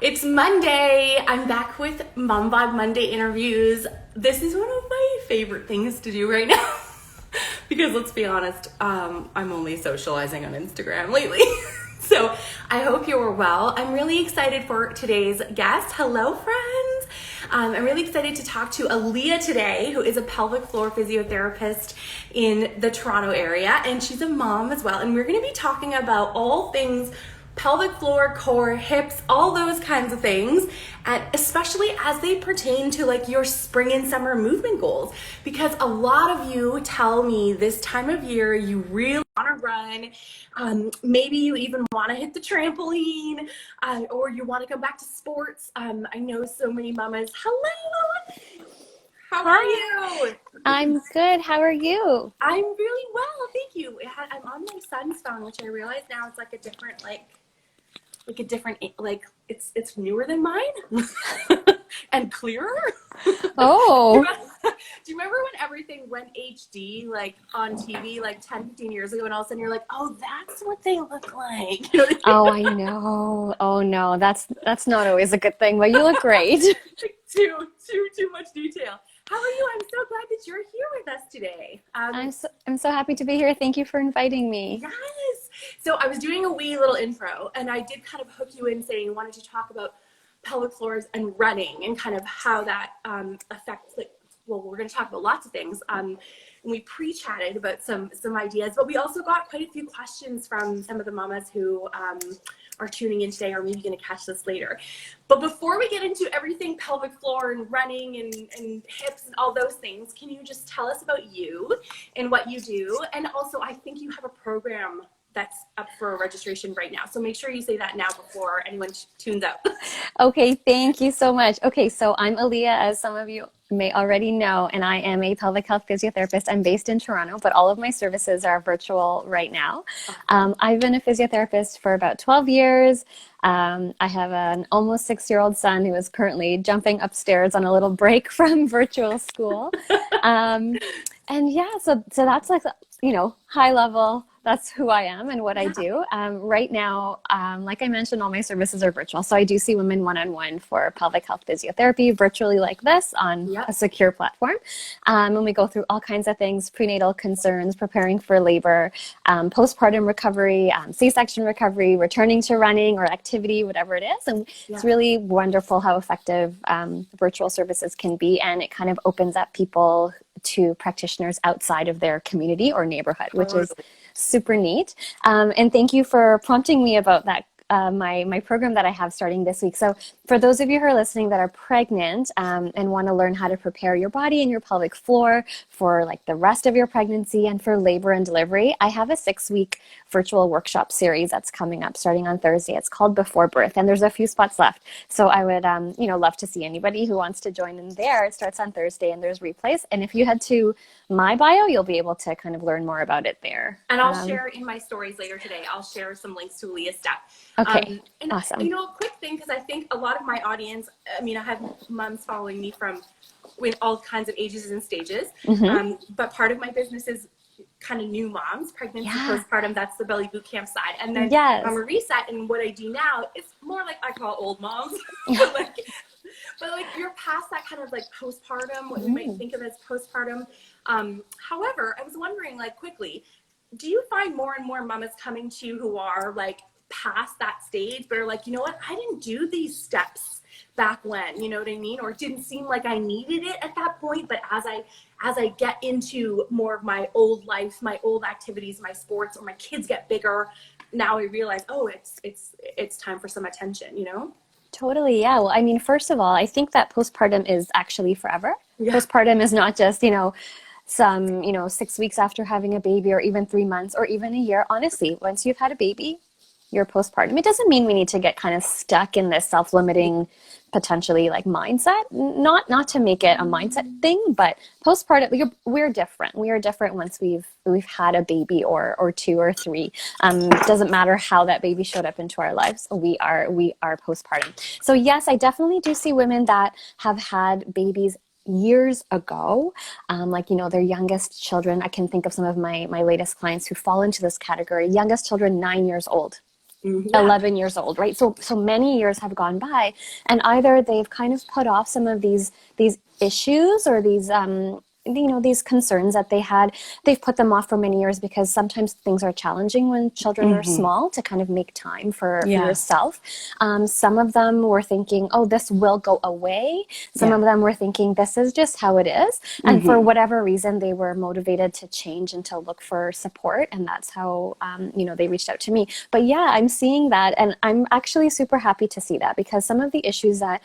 It's Monday. I'm back with Mom Vibe Monday interviews. This is one of my favorite things to do right now because let's be honest, I'm only socializing on Instagram lately. So I hope you're well. I'm really excited for today's guest. Hello, friends. I'm really excited to talk to Aaliyah today, who is a pelvic floor physiotherapist in the Toronto area, and she's a mom as well. And we're going to be talking about all things pelvic floor, core, hips, all those kinds of things, and especially as they pertain to like your spring and summer movement goals, because a lot of you tell me this time of year you really want to run, maybe you even want to hit the trampoline, or you want to come back to sports. I know so many mamas. Hello, how are you? I'm good. How are you? I'm really well, thank you. I'm on my son's phone, which I realize now it's like a different it's newer than mine and clearer. Oh, Do you remember when everything went HD like on TV like 10, 15 years ago, and all of a sudden you're like, oh, that's what they look like. You know what I mean? oh, I know. Oh no, that's not always a good thing, but you look great. Too much detail. How are you? I'm so glad that you're here with us today. I'm so happy to be here. Thank you for inviting me. Yes. So I was doing a wee little intro, and I did kind of hook you in saying I wanted to talk about pelvic floors and running and kind of how that affects, like, well, we're going to talk about lots of things. And we pre-chatted about some ideas, but we also got quite a few questions from some of the mamas who are tuning in today or maybe going to catch this later. But before we get into everything pelvic floor and running and hips and all those things, can you just tell us about you and what you do? And also, I think you have a program that's up for registration right now. So make sure you say that now before anyone tunes out. Okay, thank you so much. Okay, so I'm Aaliyah, as some of you may already know, and I am a pelvic health physiotherapist. I'm based in Toronto, but all of my services are virtual right now. I've been a physiotherapist for about 12 years. I have an almost 6-year-old son who is currently jumping upstairs on a little break from virtual school. And yeah, so that's like, high level. That's who I am and what I do. Right now, like I mentioned, all my services are virtual. So I do see women one-on-one for pelvic health physiotherapy virtually like this on a secure platform. And we go through all kinds of things: prenatal concerns, preparing for labor, postpartum recovery, C-section recovery, returning to running or activity, whatever it is. And it's really wonderful how effective virtual services can be. And it kind of opens up people to practitioners outside of their community or neighborhood, which is super neat. And thank you for prompting me about that. My program that I have starting this week. So for those of you who are listening that are pregnant and want to learn how to prepare your body and your pelvic floor for like the rest of your pregnancy and for labor and delivery, I have a 6-week virtual workshop series that's coming up starting on Thursday. It's called Before Birth, and there's a few spots left. So I would, love to see anybody who wants to join in there. It starts on Thursday and there's replays. And if you head to my bio, you'll be able to kind of learn more about it there. And I'll share in my stories later today. I'll share some links to Leah's stuff. Okay, and awesome. A quick thing, because I think a lot of my audience, I have moms following me from with all kinds of ages and stages, but part of my business is kind of new moms, pregnancy, postpartum. That's the belly boot camp side. And then Mama Reset, and what I do now is more like I call old moms. But you're past that kind of like postpartum, what you might think of as postpartum. However, I was wondering, like, quickly, do you find more and more mamas coming to you who are like past that stage, but are like, you know what, I didn't do these steps back when, you know what I mean? Or it didn't seem like I needed it at that point, but as I get into more of my old life, my old activities, my sports, or my kids get bigger, now I realize, oh, it's time for some attention, you know? Totally. Yeah. Well, first of all, I think that postpartum is actually forever. Postpartum is not just, some, 6 weeks after having a baby, or even 3 months, or even a year. Honestly, once you've had a baby, you're postpartum. It doesn't mean we need to get kind of stuck in this self-limiting, potentially like mindset. Not to make it a mindset thing, but postpartum, we're different. We are different once we've had a baby or 2 or 3. It doesn't matter how that baby showed up into our lives. We are postpartum. So yes, I definitely do see women that have had babies years ago, their youngest children. I can think of some of my latest clients who fall into this category. Youngest children, 9 years old. Yeah. 11 years old, right? So many years have gone by, and either they've kind of put off some of these issues or these these concerns that they had. They've put them off for many years because sometimes things are challenging when children are small to kind of make time for yourself. Some of them were thinking, oh, this will go away. Some of them were thinking, this is just how it is. And for whatever reason, they were motivated to change and to look for support. And that's how, they reached out to me. But yeah, I'm seeing that. And I'm actually super happy to see that, because some of the issues that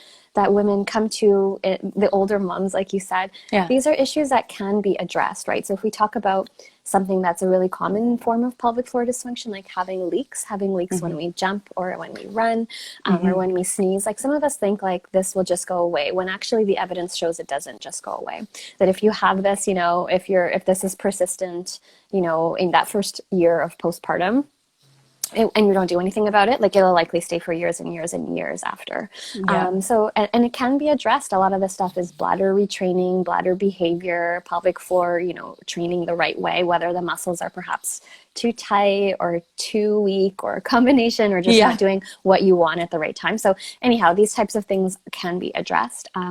women come to, the older moms, like you said, these are issues that can be addressed, right? So if we talk about something that's a really common form of pelvic floor dysfunction, like having leaks when we jump or when we run, or when we sneeze, like some of us think like this will just go away, when actually the evidence shows it doesn't just go away. That if you have this, if this is persistent, in that first year of postpartum, and you don't do anything about it, like it'll likely stay for years and years and years after. And it can be addressed. A lot of the stuff is bladder retraining, bladder behavior, pelvic floor, training the right way, whether the muscles are perhaps too tight or too weak, or a combination, or just not doing what you want at the right time. So anyhow, these types of things can be addressed. I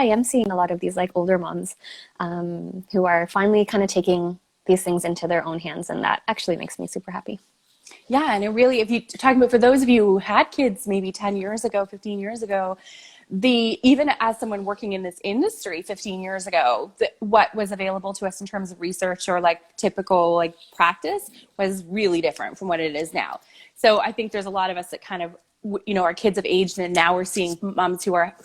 am seeing a lot of these like older moms who are finally kind of taking these things into their own hands, and that actually makes me super happy. Yeah. And it really, if you're talking about, for those of you who had kids maybe 10 years ago, 15 years ago, even as someone working in this industry 15 years ago, what was available to us in terms of research or like typical like practice was really different from what it is now. So I think there's a lot of us that kind of, our kids have aged, and now we're seeing moms who are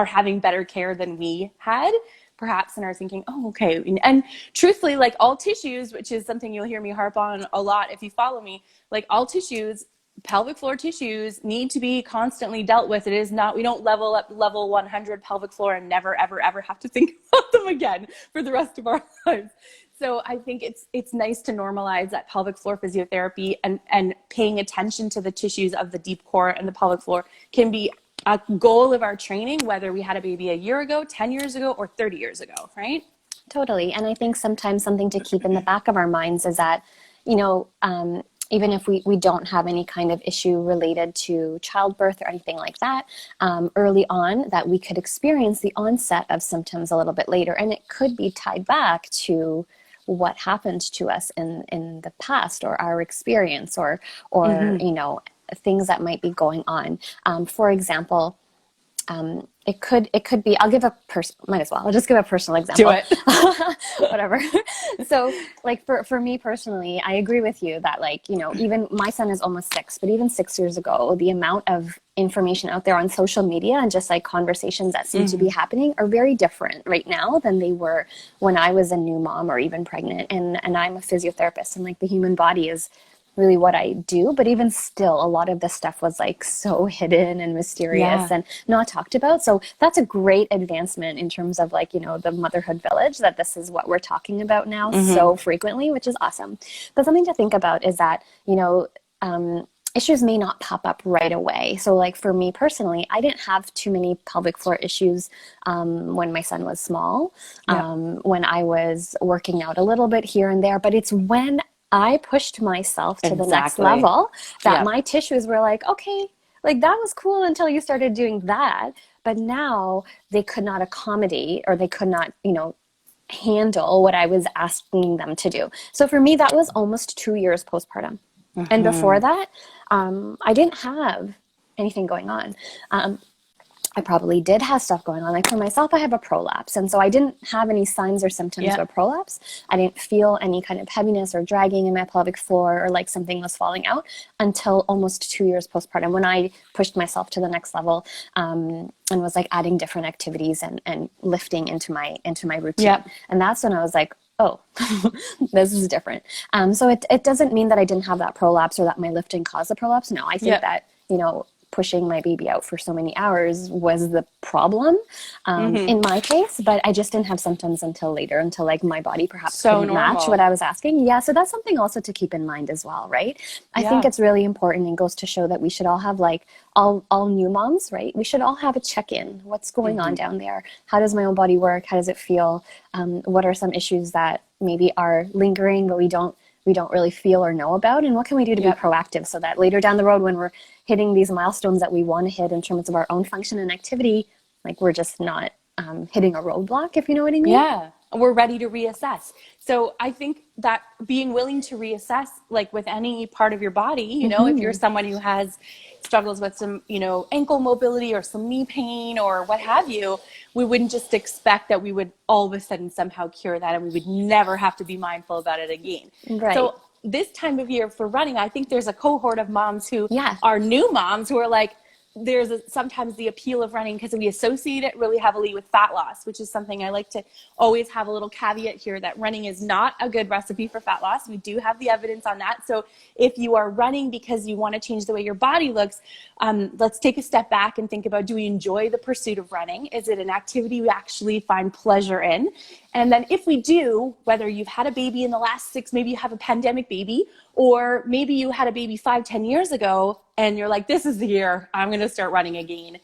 having better care than we had, perhaps, and are thinking, oh, okay. And truthfully, like all tissues, which is something you'll hear me harp on a lot if you follow me, like all tissues, pelvic floor tissues need to be constantly dealt with. It is not, we don't level up level 100 pelvic floor and never, ever, ever have to think about them again for the rest of our lives. So I think it's nice to normalize that pelvic floor physiotherapy, and paying attention to the tissues of the deep core and the pelvic floor can be a goal of our training, whether we had a baby a year ago, 10 years ago, or 30 years ago, right? Totally. And I think sometimes something to keep in the back of our minds is that, even if we don't have any kind of issue related to childbirth or anything like that, early on, that we could experience the onset of symptoms a little bit later. And it could be tied back to what happened to us in the past, or our experience, or things that might be going on. For example, it could be, I'll just give a personal example. Do it. Whatever. So like for me personally, I agree with you that even my son is almost 6, but even 6 years ago, the amount of information out there on social media and just like conversations that seem to be happening are very different right now than they were when I was a new mom or even pregnant. And I'm a physiotherapist, and like the human body is really what I do. But even still, a lot of this stuff was like so hidden and mysterious and not talked about. So that's a great advancement in terms of like, the motherhood village, that this is what we're talking about now so frequently, which is awesome. But something to think about is that, issues may not pop up right away. So like for me personally, I didn't have too many pelvic floor issues when my son was small, when I was working out a little bit here and there, but it's when I pushed myself to the next level that my tissues were like, okay, like that was cool until you started doing that. But now they could not accommodate, or they could not, handle what I was asking them to do. So for me, that was almost 2 years postpartum. And before that, I didn't have anything going on. I probably did have stuff going on. Like for myself, I have a prolapse. And so I didn't have any signs or symptoms of a prolapse. I didn't feel any kind of heaviness or dragging in my pelvic floor, or like something was falling out, until almost 2 years postpartum, when I pushed myself to the next level and was like adding different activities and lifting into my routine. And that's when I was like, oh, this is different. So it doesn't mean that I didn't have that prolapse, or that my lifting caused the prolapse. No, I think that, pushing my baby out for so many hours was the problem in my case, but I just didn't have symptoms until later, until like my body perhaps couldn't match what I was asking. Yeah. So that's something also to keep in mind as well, right? I think it's really important, and goes to show that we should all have, like all new moms, right? We should all have a check-in. What's going on down there? How does my own body work? How does it feel? What are some issues that maybe are lingering, but we don't we don't really feel or know about, and what can we do to be proactive so that later down the road when we're hitting these milestones that we want to hit in terms of our own function and activity, like we're just not hitting a roadblock, if you know what I mean. Yeah, we're ready to reassess. So I think that being willing to reassess, like with any part of your body, you know, if you're someone who has struggles with some, you know, ankle mobility or some knee pain or what have you, we wouldn't just expect that we would all of a sudden somehow cure that and we would never have to be mindful about it again. Right. So this time of year for running, I think there's a cohort of moms who are new moms who are like, there's sometimes the appeal of running because we associate it really heavily with fat loss, which is something I like to always have a little caveat here, that running is not a good recipe for fat loss. We do have the evidence on that. So if you are running because you want to change the way your body looks, let's take a step back and think about, do we enjoy the pursuit of running? Is it an activity we actually find pleasure in? And then if we do, whether you've had a baby in the last 6, maybe you have a pandemic baby, or maybe you had a baby 5-10 years ago and you're like, this is the year I'm going to start running again.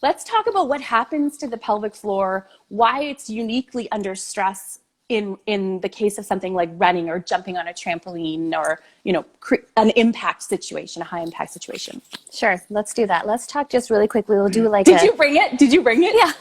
Let's talk about what happens to the pelvic floor, why it's uniquely under stress in the case of something like running or jumping on a trampoline or, you know, an impact situation, a high impact situation. Sure, let's do that. Let's talk just really quickly. We'll do like Did you bring it? Yeah.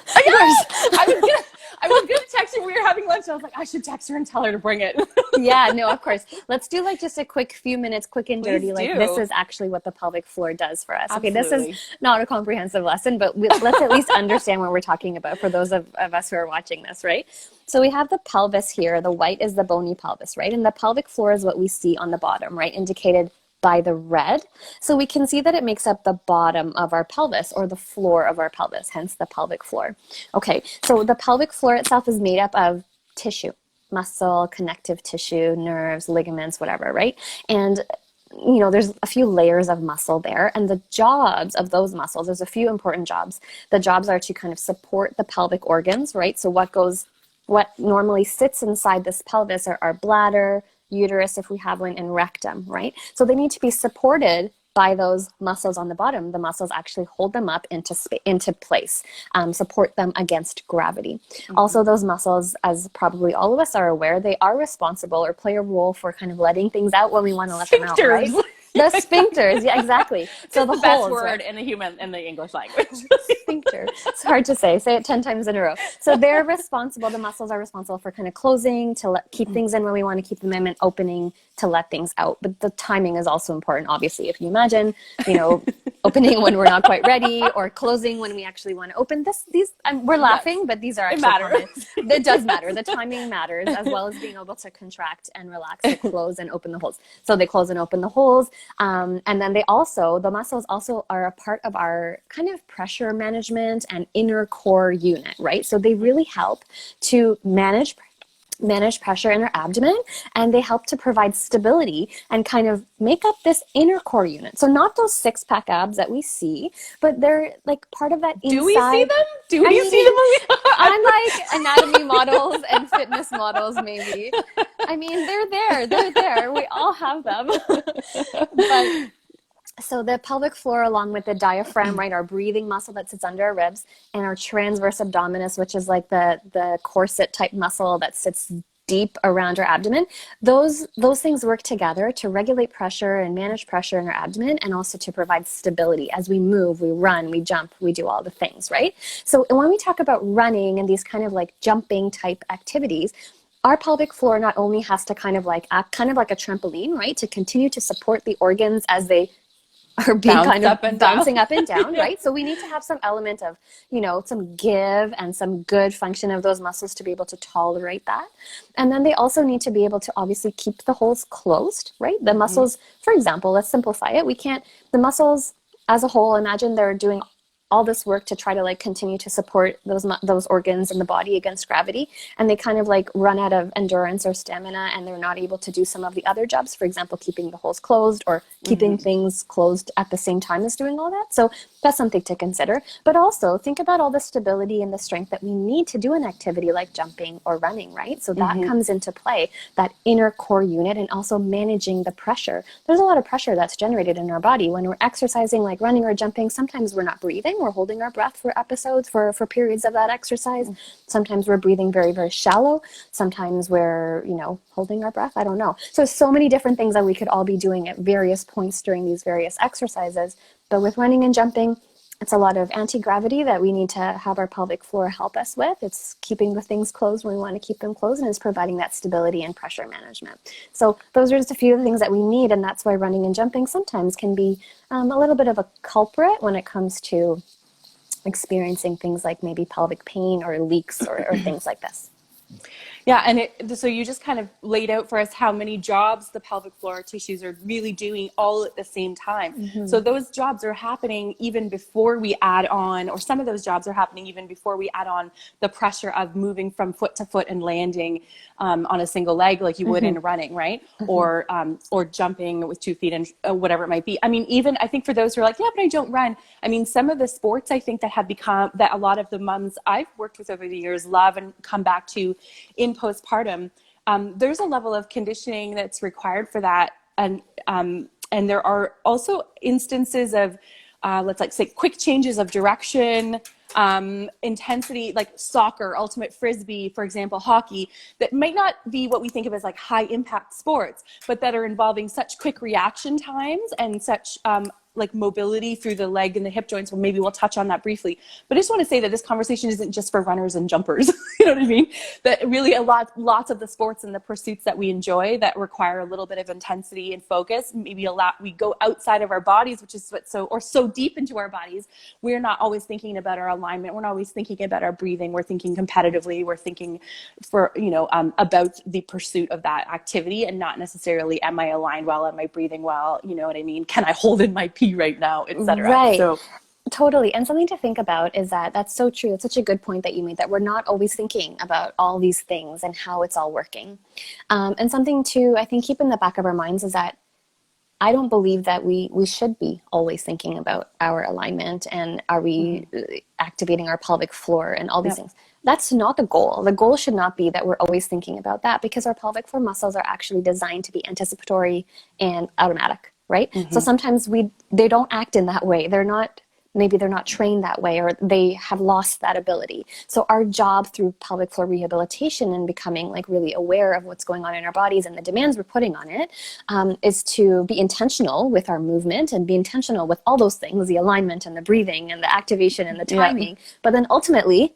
I was gonna text you when we were having lunch. And I was like, I should text her and tell her to bring it. Yeah, no, of course. Let's do like just a quick few minutes, quick and dirty. Please like do. this is actually what the pelvic floor does for us. Absolutely. Okay, this is not a comprehensive lesson, but let's at least understand what we're talking about for those of us who are watching this, right? So we have the pelvis here. The white is the bony pelvis, right? And the pelvic floor is what we see on the bottom, right? Indicated by the red. So we can see that it makes up the bottom of our pelvis, or the floor of our pelvis, hence the pelvic floor. Okay, so the pelvic floor itself is made up of tissue, muscle, connective tissue, nerves, ligaments, whatever, right? And you know, there's a few layers of muscle there, and the jobs of those muscles, there's a few important jobs. The jobs are to kind of support the pelvic organs, right? So what normally sits inside this pelvis are our bladder, uterus if we have one, and rectum, right? So they need to be supported by those muscles on the bottom. The muscles actually hold them up into place, support them against gravity. Also, those muscles, as probably all of us are aware, they are responsible or play a role for kind of letting things out when we want to let them out, right? The sphincters, yeah, exactly. So the best holes, word right? in the English language. Sphincter. It's hard to say. Say it 10 times in a row. So they're responsible. The muscles are responsible for kind of closing to keep things in when we want to keep them in, and opening to let things out. But the timing is also important. Obviously, if you imagine, you know, opening when we're not quite ready, or closing when we actually want to open. We're laughing, but these are actually common. It does matter. The timing matters, as well as being able to contract and relax to close and open the holes. So they close and open the holes. And then the muscles also are a part of our kind of pressure management and inner core unit, right? So they really help to manage pressure in our abdomen, and they help to provide stability and kind of make up this inner core unit. So not those 6-pack abs that we see, but they're like part of that inside. Do we see them? Do we see them? I'm like anatomy models and fitness models, maybe. I mean, they're there. We all have them. But so the pelvic floor, along with the diaphragm, right, our breathing muscle that sits under our ribs, and our transverse abdominis, which is like the corset type muscle that sits deep around our abdomen, those things work together to regulate pressure and manage pressure in our abdomen, and also to provide stability as we move, we run, we jump, we do all the things, right? So when we talk about running and these kind of like jumping type activities, our pelvic floor not only has to kind of like act kind of like a trampoline, right, to continue to support the organs as they are being kind of bouncing up and down, right? So we need to have some element of, you know, some give and some good function of those muscles to be able to tolerate that. And then they also need to be able to obviously keep the holes closed, right? The muscles, for example, let's simplify it. The muscles as a whole, imagine they're doing all this work to try to like continue to support those organs in the body against gravity, and they kind of like run out of endurance or stamina, and they're not able to do some of the other jobs, for example keeping the holes closed or keeping things closed at the same time as doing all that. So That's something to consider. But also think about all the stability and the strength that we need to do an activity like jumping or running, right? So that comes into play, that inner core unit, and also managing the pressure. There's a lot of pressure that's generated in our body when we're exercising, like running or jumping. Sometimes we're not breathing, we're holding our breath for episodes, for periods of that exercise. Sometimes we're breathing very, very shallow. Sometimes we're, holding our breath. I don't know. So many different things that we could all be doing at various points during these various exercises. But with running and jumping, it's a lot of anti-gravity that we need to have our pelvic floor help us with. It's keeping the things closed when we want to keep them closed, and it's providing that stability and pressure management. So those are just a few of the things that we need, and that's why running and jumping sometimes can be a little bit of a culprit when it comes to experiencing things like maybe pelvic pain or leaks or things like this. Yeah, and so you just kind of laid out for us how many jobs the pelvic floor tissues are really doing all at the same time. So those jobs are happening even before we add on, or some of those jobs are happening even before we add on the pressure of moving from foot to foot and landing on a single leg like you would in running, right? Or jumping with 2 feet and whatever it might be. I mean, even I think for those who are like, yeah, but I don't run. I mean, some of the sports I think that have become, that a lot of the moms I've worked with over the years love and come back to in postpartum, there's a level of conditioning that's required for that. And there are also instances of, let's say quick changes of direction, intensity, like soccer, ultimate frisbee, for example, hockey, that might not be what we think of as like high impact sports, but that are involving such quick reaction times and such, like mobility through the leg and the hip joints. Well, maybe we'll touch on that briefly, but I just want to say that this conversation isn't just for runners and jumpers. You know what I mean? That really lots of the sports and the pursuits that we enjoy that require a little bit of intensity and focus, maybe we go outside of our bodies, which is so deep into our bodies. We're not always thinking about our alignment. We're not always thinking about our breathing. We're thinking competitively. We're thinking about the pursuit of that activity, and not necessarily, am I aligned well? Am I breathing well? You know what I mean? Can I hold in my pee right now, etc. Right. So totally. And something to think about is that's so true. It's such a good point that you made, that we're not always thinking about all these things and how it's all working. And something to, I think, keep in the back of our minds is that I don't believe that we should be always thinking about our alignment and are we activating our pelvic floor and all these things. That's not the goal. The goal should not be that we're always thinking about that, because our pelvic floor muscles are actually designed to be anticipatory and automatic, right? So sometimes they don't act in that way. Maybe they're not trained that way, or they have lost that ability. So our job through pelvic floor rehabilitation and becoming like really aware of what's going on in our bodies and the demands we're putting on it, is to be intentional with our movement and be intentional with all those things, the alignment and the breathing and the activation and the timing, but then ultimately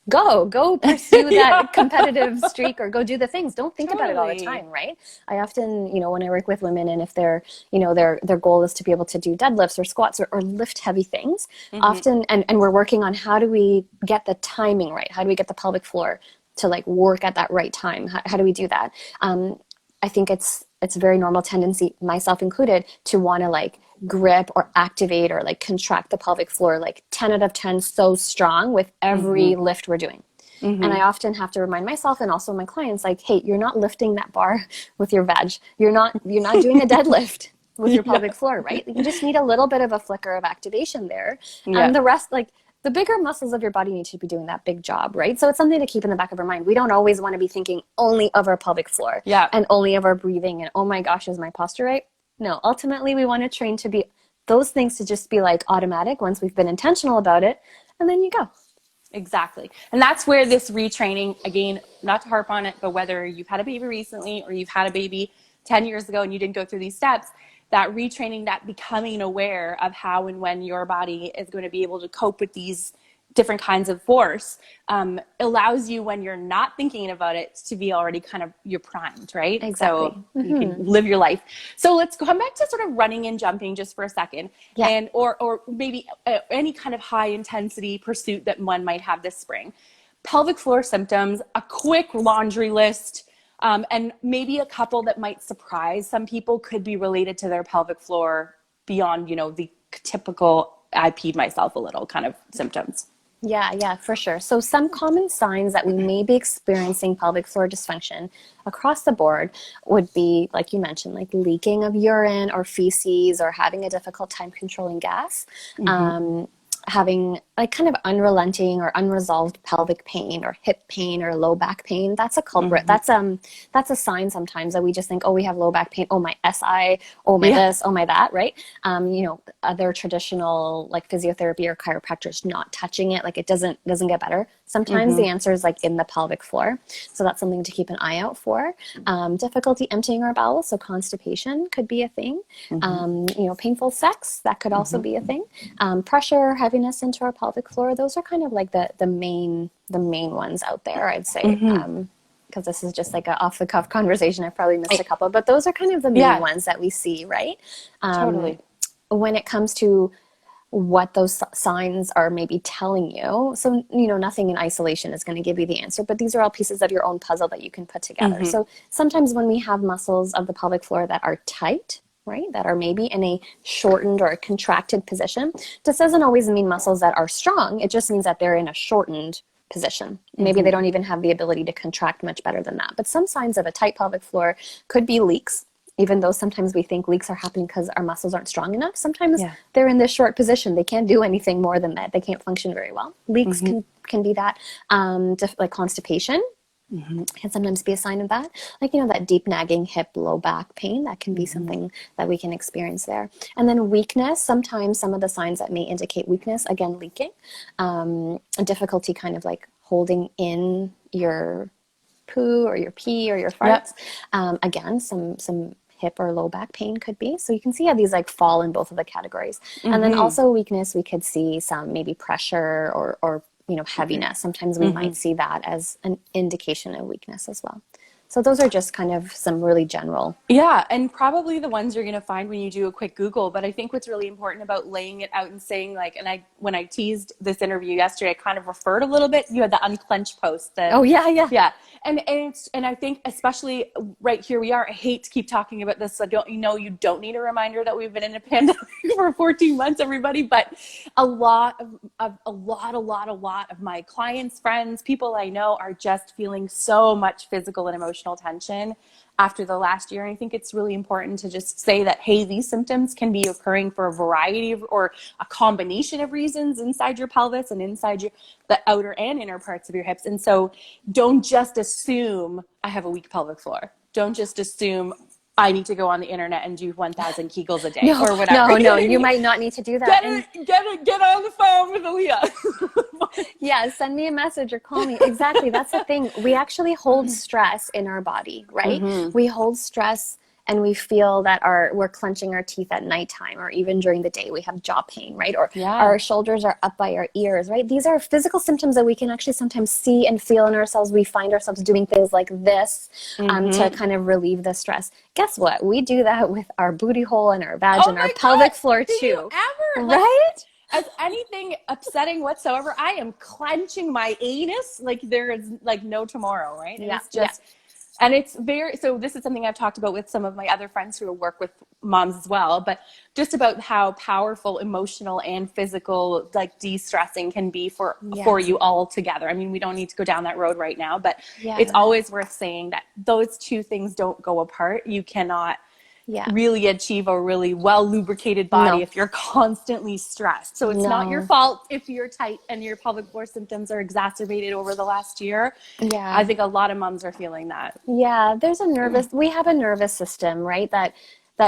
go pursue that competitive streak, or go do the things. Don't think about it all the time, right? I often, when I work with women, and if they're, their goal is to be able to do deadlifts or squats or lift heavy things, often, and we're working on how do we get the timing right? How do we get the pelvic floor to like work at that right time? How do we do that? I think it's a very normal tendency, myself included, to want to like grip or activate or like contract the pelvic floor like 10 out of 10 so strong with every lift we're doing. And I often have to remind myself and also my clients, like, hey, you're not lifting that bar with your veg. You're not doing a deadlift with your pelvic floor, right? You just need a little bit of a flicker of activation there. And the rest, like the bigger muscles of your body need to be doing that big job, right? So it's something to keep in the back of our mind. We don't always want to be thinking only of our pelvic floor and only of our breathing and, oh my gosh, is my posture right? No, ultimately we want to train to be those things to just be like automatic once we've been intentional about it, and then you go. Exactly. And that's where this retraining, again, not to harp on it, but whether you've had a baby recently or you've had a baby 10 years ago and you didn't go through these steps, that retraining, that becoming aware of how and when your body is going to be able to cope with these different kinds of force, allows you, when you're not thinking about it, to be already kind of, you're primed, right? Exactly. So you can live your life. So let's come back to sort of running and jumping just for a second, and or maybe any kind of high intensity pursuit that one might have this spring. Pelvic floor symptoms, a quick laundry list, and maybe a couple that might surprise some people could be related to their pelvic floor beyond, the typical I peed myself a little kind of symptoms. Yeah, for sure. So some common signs that we may be experiencing pelvic floor dysfunction across the board would be, like you mentioned, like leaking of urine or feces, or having a difficult time controlling gas, having like kind of unrelenting or unresolved pelvic pain or hip pain or low back pain. That's a culprit. That's a sign sometimes that we just think, oh, we have low back pain. Oh, my SI. Oh, my this. Oh, my that. Right. Other traditional like physiotherapy or chiropractors not touching it, like it doesn't get better. Sometimes the answer is like in the pelvic floor. So that's something to keep an eye out for. Difficulty emptying our bowels. So constipation could be a thing. Painful sex, that could also be a thing. Pressure, heaviness into our pelvic floor. Those are kind of like the main ones out there, I'd say. Because this is just like an off the cuff conversation. I probably missed a couple, but those are kind of the main ones that we see, right? Totally. When it comes to what those signs are maybe telling you. So, nothing in isolation is going to give you the answer, but these are all pieces of your own puzzle that you can put together. So sometimes when we have muscles of the pelvic floor that are tight, right, that are maybe in a shortened or a contracted position, this doesn't always mean muscles that are strong. It just means that they're in a shortened position. Maybe they don't even have the ability to contract much better than that. But some signs of a tight pelvic floor could be leaks. Even though sometimes we think leaks are happening because our muscles aren't strong enough, sometimes they're in this short position. They can't do anything more than that. They can't function very well. Leaks can be that. Like constipation can sometimes be a sign of that. Like, that deep nagging hip, low back pain, that can be something that we can experience there. And then weakness, sometimes some of the signs that may indicate weakness, again, leaking, difficulty kind of like holding in your poo or your pee or your farts. Again, some hip or low back pain could be. So you can see how these like fall in both of the categories. And then also weakness, we could see some maybe pressure or heaviness. Sometimes we might see that as an indication of weakness as well. So those are just kind of some really general. Yeah, and probably the ones you're going to find when you do a quick Google. But I think what's really important about laying it out and saying like, and when I teased this interview yesterday, I kind of referred a little bit. You had the unclench post. Yeah. And I think especially right here we are. I hate to keep talking about this. So you don't need a reminder that we've been in a pandemic for 14 months, everybody. But a lot of my clients, friends, people I know are just feeling so much physical and emotional tension after the last year. And I think it's really important to just say that, hey, these symptoms can be occurring for a variety of, or a combination of reasons inside your pelvis and inside the outer and inner parts of your hips. And so don't just assume I have a weak pelvic floor. Don't just assume I need to go on the internet and do 1,000 Kegels a day or whatever. No, you might not need to do that. Get on the phone with Aaliyah. Yeah, send me a message or call me. Exactly. That's the thing. We actually hold stress in our body, right? We hold stress and we feel that we're clenching our teeth at nighttime, or even during the day we have jaw pain, right? Or our shoulders are up by our ears, right? These are physical symptoms that we can actually sometimes see and feel in ourselves. We find ourselves doing things like this to kind of relieve the stress. Guess what? We do that with our booty hole and our vag and our pelvic floor too. Do you ever? Right? As anything upsetting whatsoever, I am clenching my anus like there is like no tomorrow, right? And it's just... And it's so this is something I've talked about with some of my other friends who work with moms as well, but just about how powerful emotional and physical like de-stressing can be for you all together. I mean, we don't need to go down that road right now, but it's always worth saying that those two things don't go apart. You cannot really achieve a really well lubricated body if you're constantly stressed. So it's not your fault if you're tight and your pelvic floor symptoms are exacerbated over the last year. I think a lot of moms are feeling that. There's we have a nervous system, right, that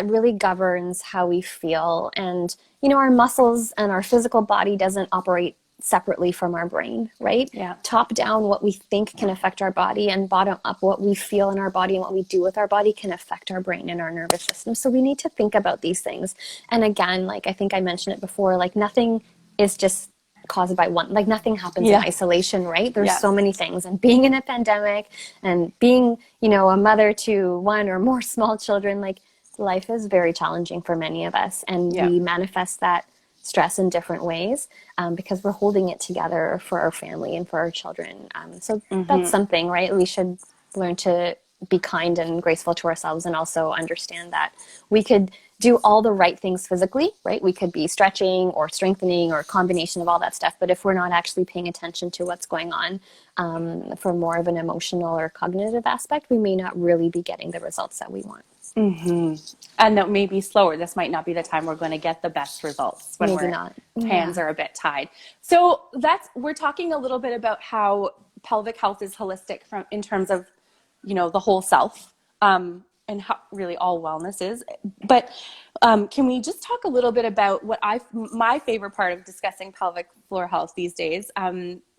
really governs how we feel. And our muscles and our physical body doesn't operate separately from our brain, right? Top down, what we think can affect our body, and bottom up, what we feel in our body and what we do with our body can affect our brain and our nervous system. So we need to think about these things. And again, like I think I mentioned it before, like nothing is just caused by one, like nothing happens in isolation, right? There's so many things. And being in a pandemic and being, a mother to one or more small children, like life is very challenging for many of us. And we manifest that stress in different ways because we're holding it together for our family and for our children. So that's something, right? We should learn to be kind and graceful to ourselves, and also understand that we could do all the right things physically, right? We could be stretching or strengthening or a combination of all that stuff. But if we're not actually paying attention to what's going on for more of an emotional or cognitive aspect, we may not really be getting the results that we want. Mm-hmm. And that may be slower. This might not be the time we're going to get the best results when Maybe our not. hands are a bit tied. So we're talking a little bit about how pelvic health is holistic in terms of, the whole self, and how really all wellness is. But can we just talk a little bit about my favorite part of discussing pelvic floor health these days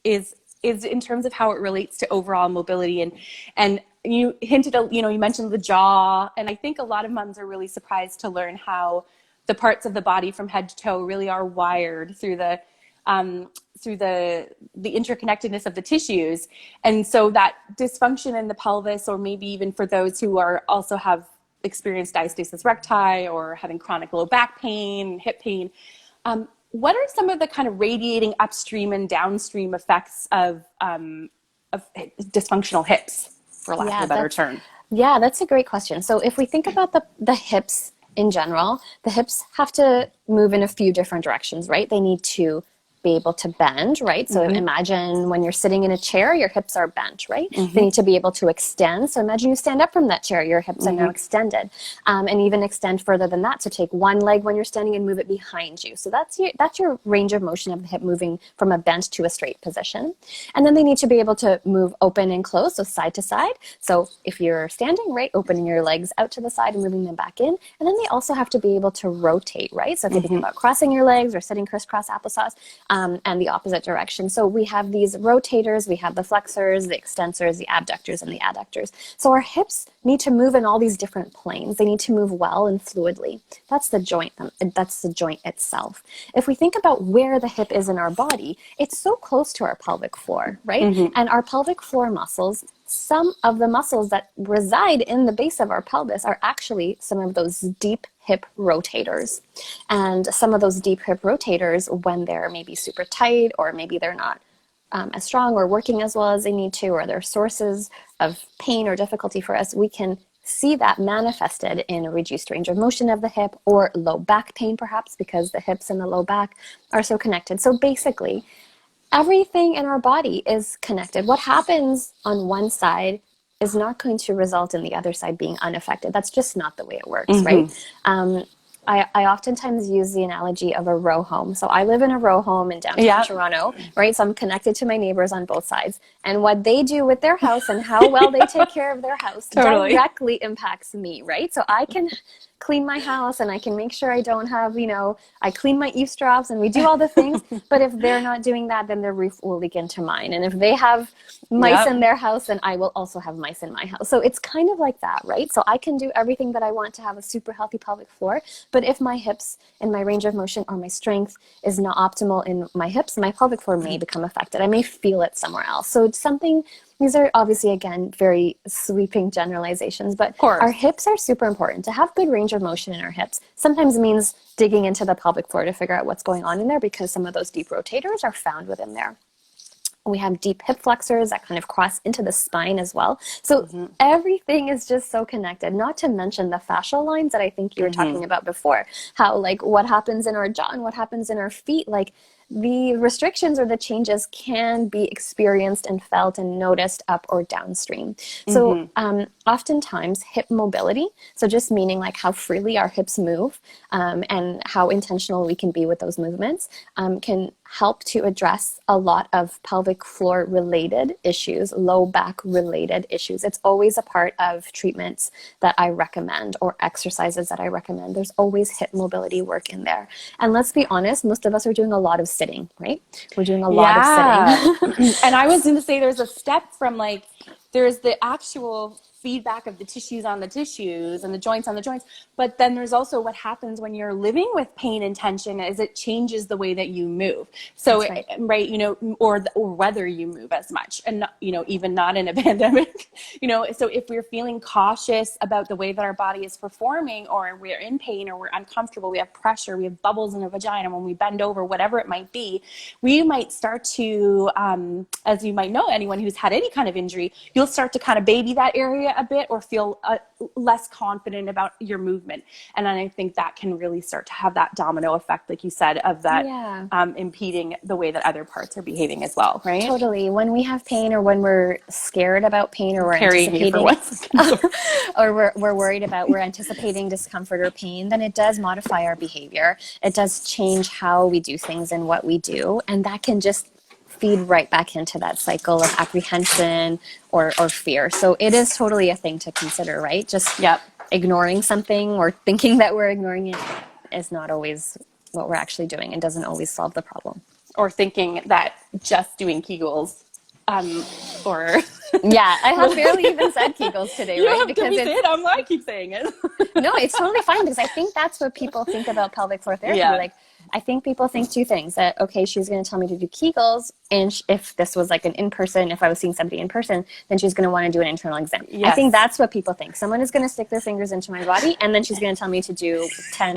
is in terms of how it relates to overall mobility, and you hinted, you mentioned the jaw, and I think a lot of moms are really surprised to learn how the parts of the body from head to toe really are wired through the interconnectedness of the tissues. And so that dysfunction in the pelvis, or maybe even for those who also have experienced diastasis recti or having chronic low back pain, hip pain, what are some of the kind of radiating upstream and downstream effects of dysfunctional hips, for lack of a better term? Yeah, that's a great question. So if we think about the hips in general, the hips have to move in a few different directions, right? They need to be able to bend, right? So imagine when you're sitting in a chair, your hips are bent, right? They need to be able to extend. So imagine you stand up from that chair, your hips are now extended, and even extend further than that. So take one leg when you're standing and move it behind you. So that's your range of motion of the hip moving from a bent to a straight position. And then they need to be able to move open and close, so side to side. So if you're standing, right, opening your legs out to the side and moving them back in. And then they also have to be able to rotate, right? So if you think about crossing your legs or sitting crisscross applesauce, and the opposite direction. So we have these rotators, we have the flexors, the extensors, the abductors, and the adductors. So our hips need to move in all these different planes. They need to move well and fluidly. That's the joint. That's the joint itself. If we think about where the hip is in our body, it's so close to our pelvic floor, right? And our pelvic floor muscles, some of the muscles that reside in the base of our pelvis are actually some of those deep hip rotators. And some of those deep hip rotators, when they're maybe super tight, or maybe they're not as strong or working as well as they need to, or they're sources of pain or difficulty for us, we can see that manifested in a reduced range of motion of the hip, or low back pain perhaps, because the hips and the low back are so connected. So basically, everything in our body is connected. What happens on one side is not going to result in the other side being unaffected. That's just not the way it works, right? I oftentimes use the analogy of a row home. So I live in a row home in downtown Toronto, right? So I'm connected to my neighbors on both sides. And what they do with their house and how well they take care of their house directly impacts me, right? So I can clean my house and I can make sure I don't have, I clean my eavesdrops and we do all the things. But if they're not doing that, then their roof will leak into mine. And if they have mice in their house, then I will also have mice in my house. So it's kind of like that, right? So I can do everything that I want to have a super healthy pelvic floor. But if my hips and my range of motion or my strength is not optimal in my hips, my pelvic floor may become affected. I may feel it somewhere else. So it's something. These are obviously, again, very sweeping generalizations, but our hips are super important. To have good range of motion in our hips sometimes means digging into the pelvic floor to figure out what's going on in there, because some of those deep rotators are found within there. We have deep hip flexors that kind of cross into the spine as well. So everything is just so connected, not to mention the fascial lines that I think you were talking about before, how what happens in our jaw and what happens in our feet, the restrictions or the changes can be experienced and felt and noticed up or downstream. So oftentimes hip mobility, so just meaning how freely our hips move and how intentional we can be with those movements, can help to address a lot of pelvic floor related issues, low back related issues. It's always a part of treatments that I recommend or exercises that I recommend. There's always hip mobility work in there. And let's be honest, most of us are doing a lot of sitting, right? We're doing a lot of sitting. And I was going to say there's a step from there's the actual feedback of the tissues on the tissues and the joints on the joints. But then there's also what happens when you're living with pain and tension is it changes the way that you move. So, or whether you move as much and, even not in a pandemic, so if we're feeling cautious about the way that our body is performing, or we're in pain or we're uncomfortable, we have pressure, we have bubbles in a vagina when we bend over, whatever it might be, we might start to, as you might know, anyone who's had any kind of injury, you'll start to kind of baby that area a bit or feel less confident about your movement. And then I think that can really start to have that domino effect, like you said, of that impeding the way that other parts are behaving as well, right? Totally. When we have pain, or when we're scared about pain, or we're anticipating, or we're worried about, we're anticipating discomfort or pain, then it does modify our behavior. It does change how we do things and what we do. And that can just feed right back into that cycle of apprehension or fear. So it is totally a thing to consider, right? Just ignoring something or thinking that we're ignoring it is not always what we're actually doing, and doesn't always solve the problem. Or thinking that just doing Kegels or I have barely even said Kegels today, right? Because I keep saying it. No, it's totally fine, because I think that's what people think about pelvic floor therapy. Like, I think people think two things: that, okay, she's going to tell me to do Kegels, and if this was like an in-person, if I was seeing somebody in person, then she's going to want to do an internal exam. I think that's what people think. Someone is going to stick their fingers into my body, and then she's going to tell me to do 10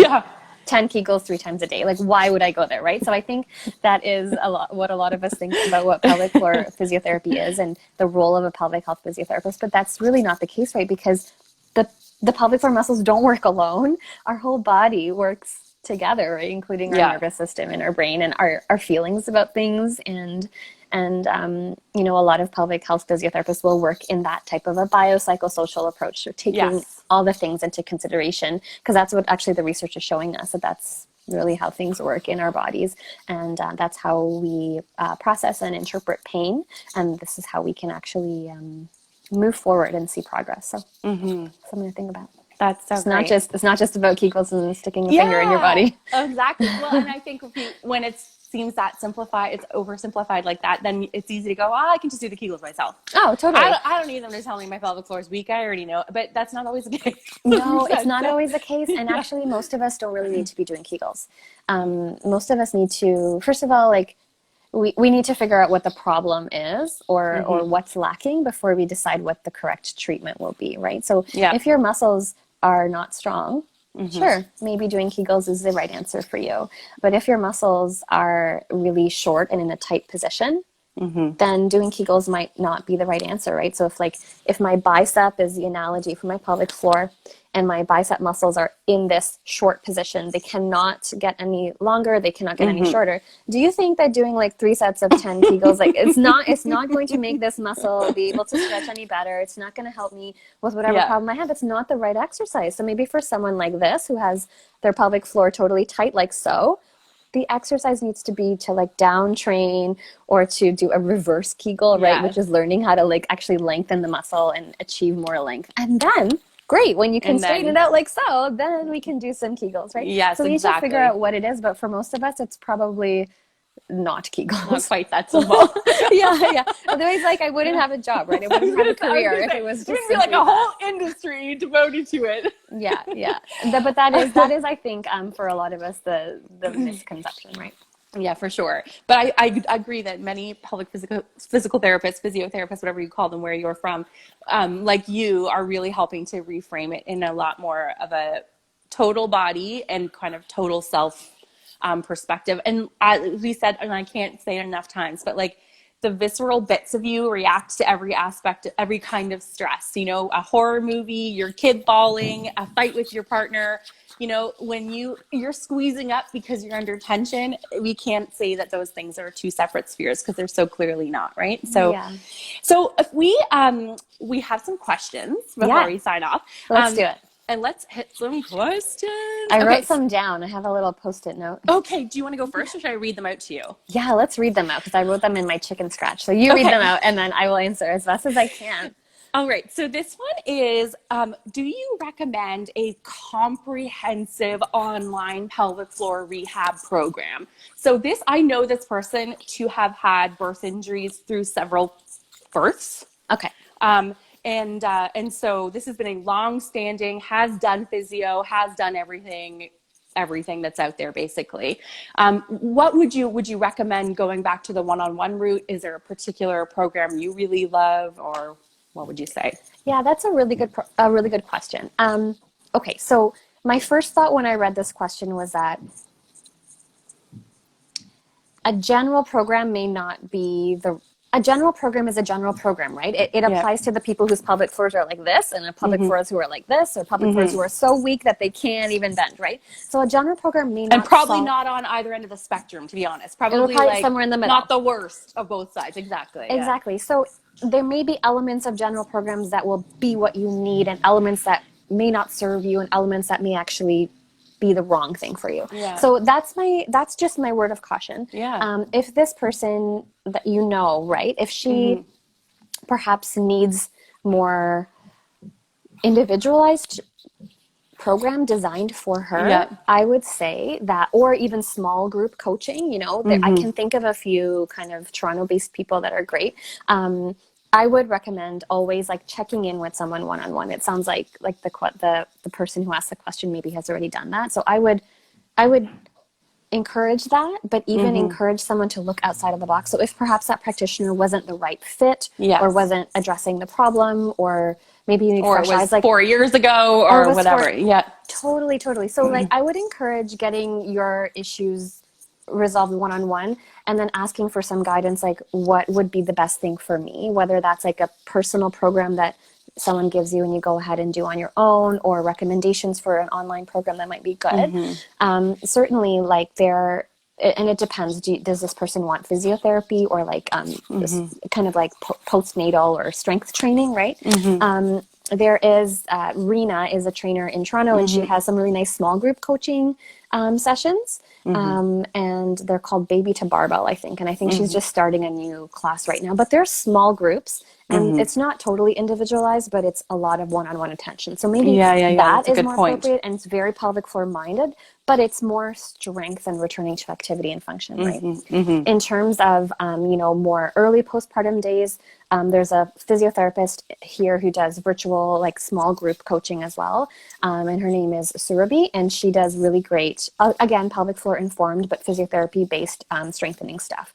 Kegels 3 times a day. Like, why would I go there, right? So I think that is what a lot of us think about what pelvic floor physiotherapy is and the role of a pelvic health physiotherapist. But that's really not the case, right? Because the pelvic floor muscles don't work alone. Our whole body works together, right? Including our nervous system and our brain and our feelings about things. And you know, a lot of pelvic health physiotherapists will work in that type of a biopsychosocial approach, so taking all the things into consideration, because that's what actually the research is showing us, that that's really how things work in our bodies. And that's how we process and interpret pain. And this is how we can actually move forward and see progress. So something to think about. That's so great. It's not just about Kegels and sticking a finger in your body. Exactly. Well, and I think when it seems that simplified, it's oversimplified like that, then it's easy to go, I can just do the Kegels myself. Oh, totally. I don't need them to tell me my pelvic floor is weak. I already know. But that's not always the case. No, it's not always the case. And actually, most of us don't really need to be doing Kegels. Most of us need to, first of all, like, we need to figure out what the problem is or what's lacking before we decide what the correct treatment will be, right? So if your muscles are not strong, sure, maybe doing Kegels is the right answer for you. But if your muscles are really short and in a tight position, then doing Kegels might not be the right answer, right? So if my bicep is the analogy for my pelvic floor, and my bicep muscles are in this short position, they cannot get any longer, they cannot get any shorter. Do you think that doing like 3 sets of 10 Kegels, like it's not going to make this muscle be able to stretch any better? It's not going to help me with whatever problem I have. It's not the right exercise. So maybe for someone like this who has their pelvic floor totally tight, like so, the exercise needs to be to like down train or to do a reverse Kegel, right? Which is learning how to like actually lengthen the muscle and achieve more length. And then great, when you can straighten it out like so, then we can do some Kegels, right? Yes, so we need to figure out what it is, but for most of us, it's probably not Kegels. Not quite that simple. Otherwise, like, I wouldn't have a job, right? I wouldn't have a career if it was just be like a whole industry devoted to it. But that is, I think, for a lot of us, the misconception, right? Yeah, for sure. But I agree that many pelvic physical therapists, physiotherapists, whatever you call them, where you're from, like you, are really helping to reframe it in a lot more of a total body and kind of total self perspective. And as we said, and I can't say it enough times, but like the visceral bits of you react to every aspect, every kind of stress, you know, a horror movie, your kid bawling, a fight with your partner. You know, when you're squeezing up because you're under tension, we can't say that those things are two separate spheres, because they're so clearly not, right? So, so if we have some questions before we sign off. Let's do it. And let's hit some questions. I wrote some down. I have a little Post-it note. Okay. Do you want to go first, or should I read them out to you? Yeah, let's read them out, because I wrote them in my chicken scratch. So you read them out, and then I will answer as best as I can. All right. So this one is, do you recommend a comprehensive online pelvic floor rehab program? So I know this person to have had birth injuries through several births. Okay. And so this has been a long-standing, has done physio, has done everything that's out there, basically. What would you recommend going back to the one-on-one route? Is there a particular program you really love, or what would you say? Yeah, that's a really good question. Okay, so my first thought when I read this question was that a general program may not be a general program is a general program, right? It applies to the people whose pelvic floors are like this, and the pelvic floors who are like this, or pelvic floors who are so weak that they can't even bend, right? So a general program may not and probably not on either end of the spectrum, to be honest. Probably like somewhere in the middle. Not the worst of both sides. Exactly. Exactly. So there may be elements of general programs that will be what you need, and elements that may not serve you, and elements that may actually be the wrong thing for you. Yeah. So that's just my word of caution. Yeah. If this person that you know, right, if she perhaps needs more individualized program designed for her, I would say that, or even small group coaching, you know, I can think of a few kind of Toronto-based people that are great. I would recommend always like checking in with someone one-on-one. It sounds like the person who asked the question maybe has already done that. So I would encourage that, but even encourage someone to look outside of the box. So if perhaps that practitioner wasn't the right fit, or wasn't addressing the problem, or maybe you need fresh eyes, like 4 years ago or whatever. Totally. So like I would encourage getting your issues resolved one-on-one, and then asking for some guidance, like what would be the best thing for me, whether that's like a personal program that someone gives you and you go ahead and do on your own, or recommendations for an online program that might be good. Certainly, like and it depends. Does this person want physiotherapy, or like this kind of like postnatal or strength training, right? There is Rena is a trainer in Toronto, and she has some really nice small group coaching sessions, and they're called Baby to Barbell, I think. And I think she's just starting a new class right now. But they're small groups, and it's not totally individualized, but it's a lot of one-on-one attention. So maybe that is more appropriate, and it's very pelvic floor minded, but it's more strength and returning to activity and function, right? In terms of, more early postpartum days, there's a physiotherapist here who does virtual, like small group coaching as well. And her name is Surabhi, and she does really great, again, pelvic floor informed, but physiotherapy based strengthening stuff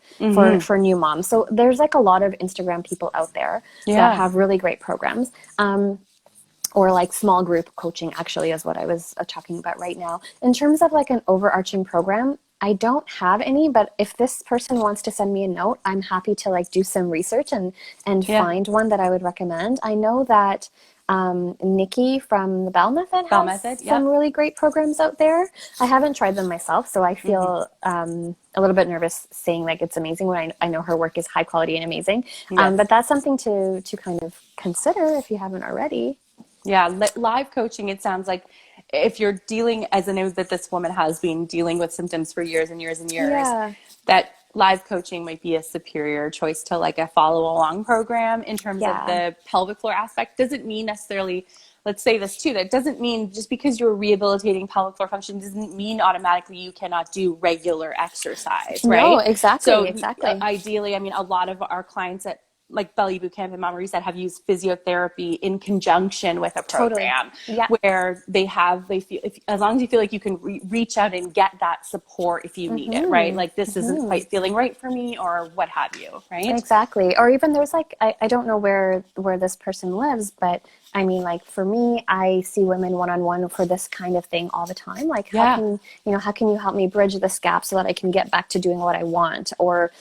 for new moms. So there's like a lot of Instagram people out there that have really great programs. Or like small group coaching actually is what I was talking about right now. In terms of like an overarching program, I don't have any, but if this person wants to send me a note, I'm happy to like do some research and find one that I would recommend. I know that Nikki from the Bell Method has some really great programs out there. I haven't tried them myself, so I feel a little bit nervous saying like it's amazing when I know her work is high quality and amazing. But that's something to kind of consider if you haven't already. Yeah, live coaching, it sounds like if you're dealing, as I know that this woman has been dealing with symptoms for years and years and years, that live coaching might be a superior choice to like a follow-along program in terms of the pelvic floor aspect. Doesn't mean necessarily, let's say this too, that doesn't mean just because you're rehabilitating pelvic floor function doesn't mean automatically you cannot do regular exercise, right? No, exactly. So exactly. Ideally, I mean, a lot of our clients at like Belly Boot Camp and Mama Reset have used physiotherapy in conjunction with a program where they feel, as long as you feel like you can reach out and get that support if you need it, right? Like this isn't quite feeling right for me or what have you, right? Exactly. Or even there's like, I don't know where this person lives, but I mean, like for me, I see women one-on-one for this kind of thing all the time. Like how can you help me bridge this gap so that I can get back to doing what I want? Or,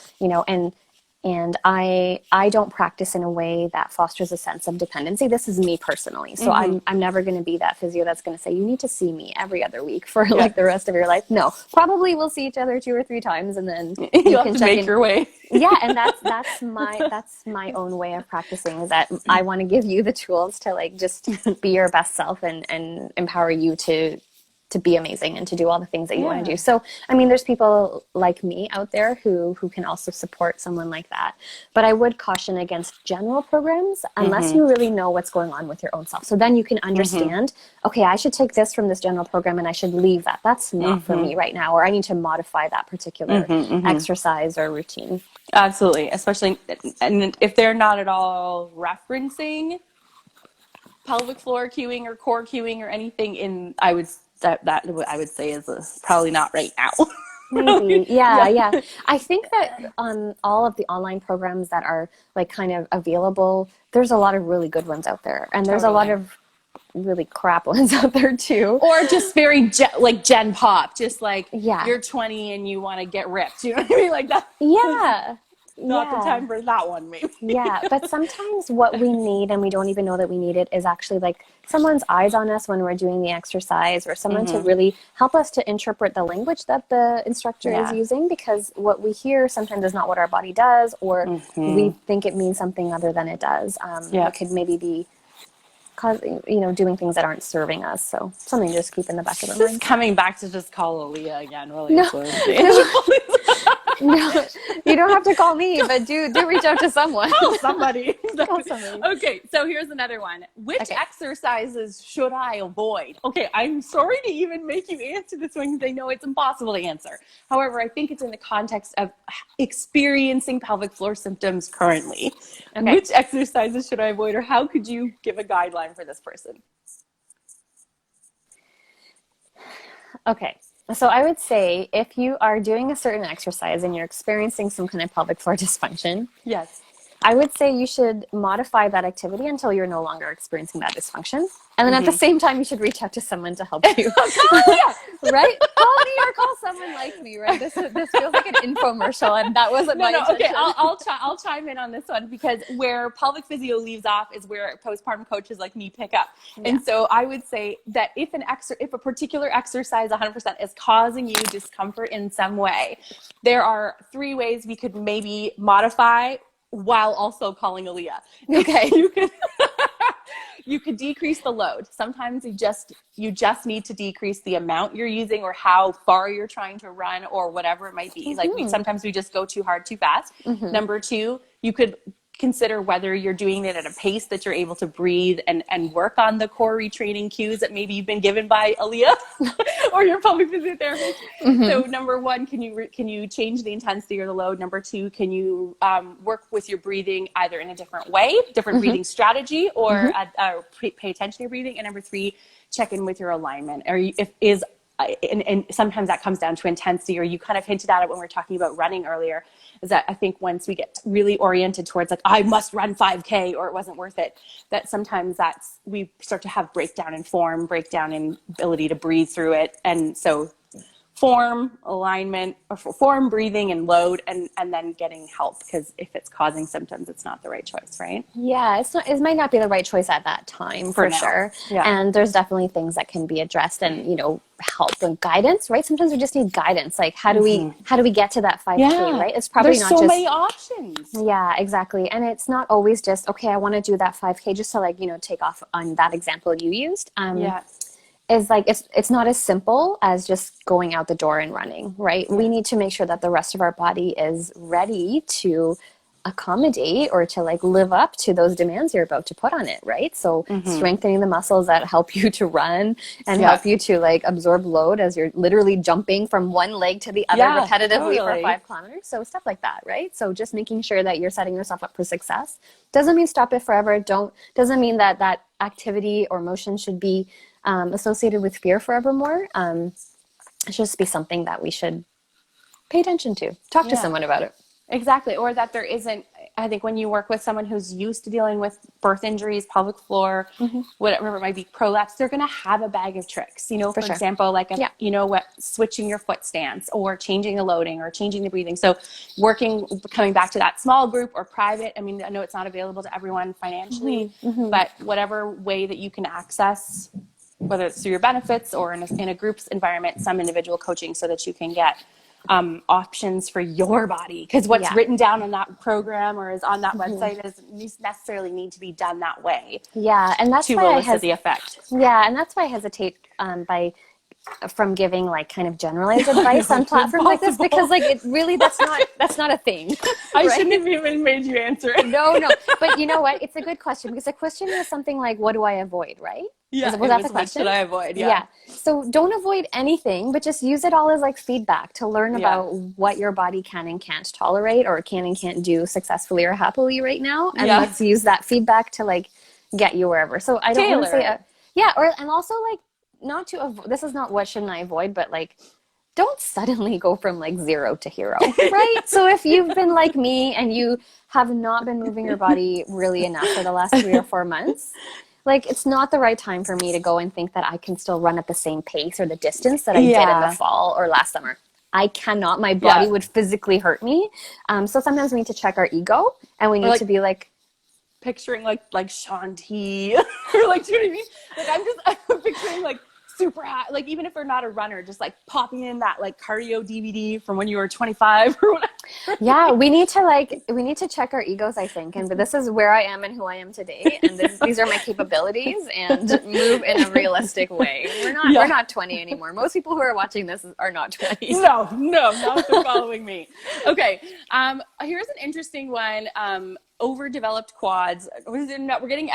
and I don't practice in a way that fosters a sense of dependency. This is me personally. So I'm never going to be that physio that's going to say, you need to see me every other week for like the rest of your life. No, probably we'll see each other 2 or 3 times and then you have to make your way. Yeah. And that's my own way of practicing, is that I want to give you the tools to like just be your best self and empower you to be amazing and to do all the things that you want to do. So, I mean, there's people like me out there who can also support someone like that. But I would caution against general programs unless you really know what's going on with your own self. So then you can understand, okay, I should take this from this general program and I should leave that. That's not for me right now. Or I need to modify that particular exercise or routine. Absolutely. Especially, and if they're not at all referencing pelvic floor cueing or core cueing or anything I would say is probably not right now. Maybe. Yeah. I think that on all of the online programs that are like kind of available, there's a lot of really good ones out there. And there's a lot of really crap ones out there too. Or just very Gen Pop, just like you're 20 and you want to get ripped. You know what I mean? Like that. Yeah. not the Yeah. time for that one, maybe. Yeah, but sometimes what we need, and we don't even know that we need it, is actually like someone's eyes on us when we're doing the exercise, or someone to really help us to interpret the language that the instructor is using, because what we hear sometimes is not what our body does, or we think it means something other than it does. It could maybe be doing things that aren't serving us. So something to just keep in the back of the mind. Just coming back to just call Aaliyah again, really. No. No, you don't have to call me, but do reach out to someone. Call somebody. Call somebody. Okay, so here's another one. Which exercises should I avoid? Okay, I'm sorry to even make you answer this one because I know it's impossible to answer. However, I think it's in the context of experiencing pelvic floor symptoms currently. Okay. Which exercises should I avoid, or how could you give a guideline for this person? Okay. So I would say if you are doing a certain exercise and you're experiencing some kind of pelvic floor dysfunction, Yes. I would say you should modify that activity until you're no longer experiencing that dysfunction. And then at the same time, you should reach out to someone to help you. Right? Call me or call someone like me, right? This feels like an infomercial, and that wasn't my intention. Okay, I'll chime in on this one, because where pelvic physio leaves off is where postpartum coaches like me pick up. Yeah. And so I would say that if a particular exercise 100% is causing you discomfort in some way, there are 3 ways we could maybe modify while also calling Aaliyah. Okay. You could decrease the load. Sometimes you just need to decrease the amount you're using, or how far you're trying to run, or whatever it might be. Like sometimes we just go too hard, too fast. Number 2, you could consider whether you're doing it at a pace that you're able to breathe and work on the core retraining cues that maybe you've been given by Aaliyah or your pelvic physiotherapist. So number 1, can you change the intensity or the load? Number 2, can you work with your breathing either in a different way, different breathing strategy, or pay attention to your breathing? And number 3, check in with your alignment. And sometimes that comes down to intensity, or you kind of hinted at it when we were talking about running earlier, is that I think once we get really oriented towards like, I must run 5K or it wasn't worth it, that sometimes we start to have breakdown in form, breakdown in ability to breathe through it. And so form, alignment, or form, breathing, and load, and then getting help, because if it's causing symptoms, it's not the right choice, right? Yeah, it might not be the right choice at that time, for sure. Yeah. And there's definitely things that can be addressed, and help and guidance, right? Sometimes we just need guidance. Like how do we get to that 5K, right? It's probably not so many options. Yeah, exactly. And it's not always just, okay, I want to do that 5K, just to take off on that example you used. Is like it's not as simple as just going out the door and running, right? We need to make sure that the rest of our body is ready to accommodate or to live up to those demands you're about to put on it, right? So strengthening the muscles that help you to run and help you to absorb load as you're literally jumping from one leg to the other repetitively for 5 kilometers. So stuff like that, right? So just making sure that you're setting yourself up for success. Doesn't mean stop it forever. Doesn't mean that activity or motion should be associated with fear forevermore. It should just be something that we should pay attention to. Talk to someone about it. Exactly. Or that there isn't, I think when you work with someone who's used to dealing with birth injuries, pelvic floor, whatever it might be, prolapse, they're going to have a bag of tricks, for example, switching your foot stance, or changing the loading, or changing the breathing. So coming back to that small group or private, I mean, I know it's not available to everyone financially, but whatever way that you can access, whether it's through your benefits or in a group's environment, some individual coaching, so that you can get options for your body, because what's written down on that program or is on that website doesn't necessarily need to be done that way. Yeah, and that's why the effect. Yeah, and that's why I hesitate from giving kind of generalized advice on platforms like this, because it really that's not a thing. I shouldn't have even made you answer it. No, but you know what? It's a good question, because the question is something like, what do I avoid, right? Yeah, was that the question? What should I avoid? Yeah. So don't avoid anything, but just use it all as feedback to learn about what your body can and can't tolerate, or can and can't do successfully or happily right now. And let's use that feedback to get you wherever. So I don't want to say, and also not to avoid, this is not what shouldn't I avoid, but don't suddenly go from 0 to hero, right? So if you've been like me and you have not been moving your body really enough for the last 3 or 4 months, it's not the right time for me to go and think that I can still run at the same pace or the distance that I did in the fall or last summer. I cannot. My body Yeah. would physically hurt me. So sometimes we need to check our ego, and we need to be like, picturing like Shanti or like, do you know what I mean? Like I'm picturing like super high, like even if we're not a runner, just like popping in that like cardio DVD from when you were 25 or whatever. yeah, we need to check our egos, I think. But this is where I am and who I am today, and these are my capabilities, and move in a realistic way. We're not 20 anymore. Most people who are watching this are not 20. No, not if they're following me. Okay, here's an interesting one. Overdeveloped quads. We're getting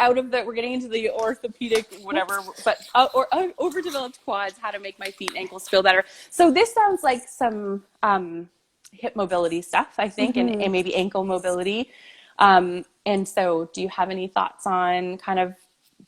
into the orthopedic whatever, but overdeveloped quads, how to make my feet and ankles feel better. So this sounds like some hip mobility stuff, I think, and maybe ankle mobility. And so do you have any thoughts on kind of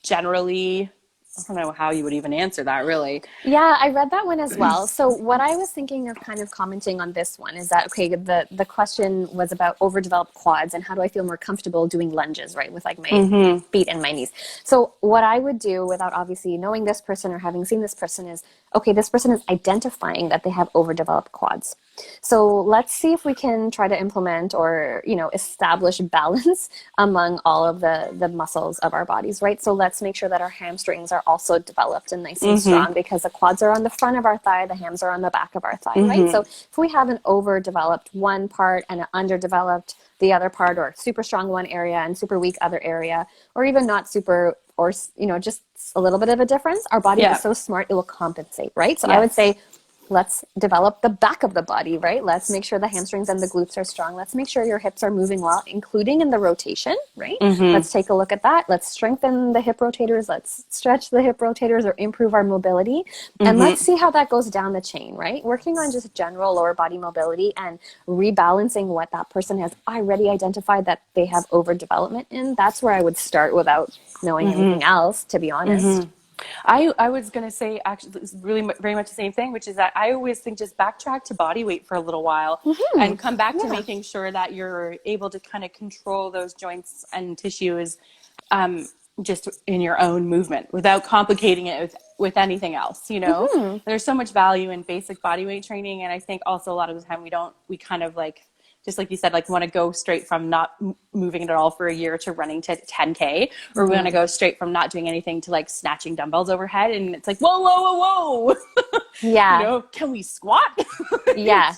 generally, I don't know how you would even answer that, really. Yeah, I read that one as well. So what I was thinking of kind of commenting on this one is that, okay, the question was about overdeveloped quads and how do I feel more comfortable doing lunges, right, with like my feet and my knees. So what I would do without obviously knowing this person or having seen this person is, okay, this person is identifying that they have overdeveloped quads. So let's see if we can try to implement or, establish balance among all of the muscles of our bodies, right? So let's make sure that our hamstrings are also developed and nice and strong, because the quads are on the front of our thigh, the hams are on the back of our thigh, right? So if we have an overdeveloped one part and an underdeveloped the other part, or super strong one area and super weak other area, or even not super, or, just a little bit of a difference, our body is so smart, it will compensate, right? So I would say, let's develop the back of the body, right? Let's make sure the hamstrings and the glutes are strong. Let's make sure your hips are moving well, including in the rotation, right? Let's take a look at that. Let's strengthen the hip rotators. Let's stretch the hip rotators or improve our mobility. And let's see how that goes down the chain, right? Working on just general lower body mobility and rebalancing what that person has already identified that they have overdevelopment in. That's where I would start without knowing anything else, to be honest. I was going to say, actually, it's really very much the same thing, which is that I always think just backtrack to body weight for a little while and come back to making sure that you're able to kind of control those joints and tissues just in your own movement without complicating it with anything else, There's so much value in basic body weight training. And I think also a lot of the time we kind of like, just like you said, like want to go straight from not moving at all for a year to running to 10K, or we want to go straight from not doing anything to like snatching dumbbells overhead. And it's like, whoa. Yeah. Can we squat? Yeah.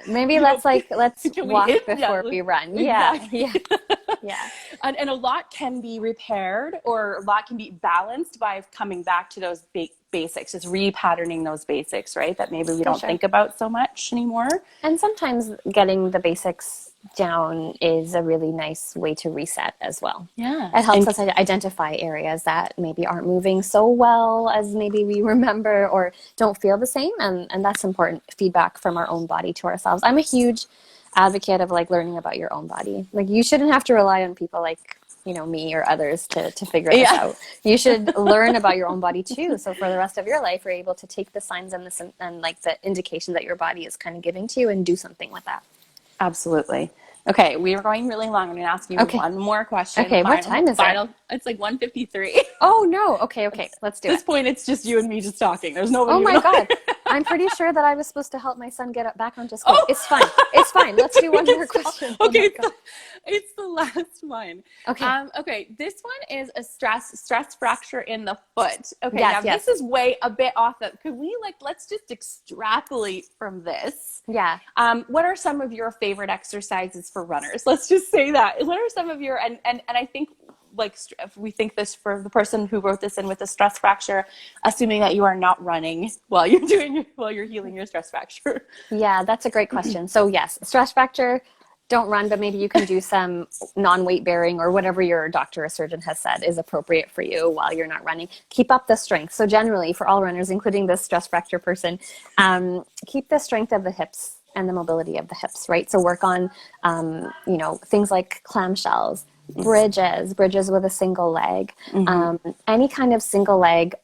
Maybe let's walk before we run. Exactly. Yeah. And a lot can be repaired, or a lot can be balanced by coming back to those basics, just repatterning those basics, right? That maybe we don't think about so much anymore. And sometimes getting the basics down is a really nice way to reset as well. Yeah. It helps us identify areas that maybe aren't moving so well as maybe we remember or don't feel the same. And that's important feedback from our own body to ourselves. I'm a huge advocate of like learning about your own body. Like you shouldn't have to rely on people like, me or others to figure this out. You should learn about your own body too. So for the rest of your life, you're able to take the signs and like the indication that your body is kind of giving to you and do something with that. Absolutely. Okay, we are going really long. I'm going to ask you one more question. Okay, what time is it? It's like 1:53. Oh, no. Okay, let's do it. At this point, it's just you and me just talking. There's nobody. Oh, my God. I'm pretty sure that I was supposed to help my son get back onto school. Oh. It's fine. Let's do one more question. Okay, it's the last one. Okay. Okay, this one is a stress fracture in the foot. Okay, yes. This is way a bit off. Could we let's just extrapolate from this? Yeah. What are some of your favorite exercises for runners? Let's just say that. What are some of your, and I think like if we think this for the person who wrote this in with a stress fracture, assuming that you are not running while you're healing your stress fracture. Yeah, that's a great question. So yes, stress fracture, don't run, but maybe you can do some non-weight bearing or whatever your doctor or surgeon has said is appropriate for you while you're not running. Keep up the strength. So generally for all runners, including this stress fracture person, keep the strength of the hips and the mobility of the hips, right? So work on, things like clamshells, bridges with a single leg, any kind of single leg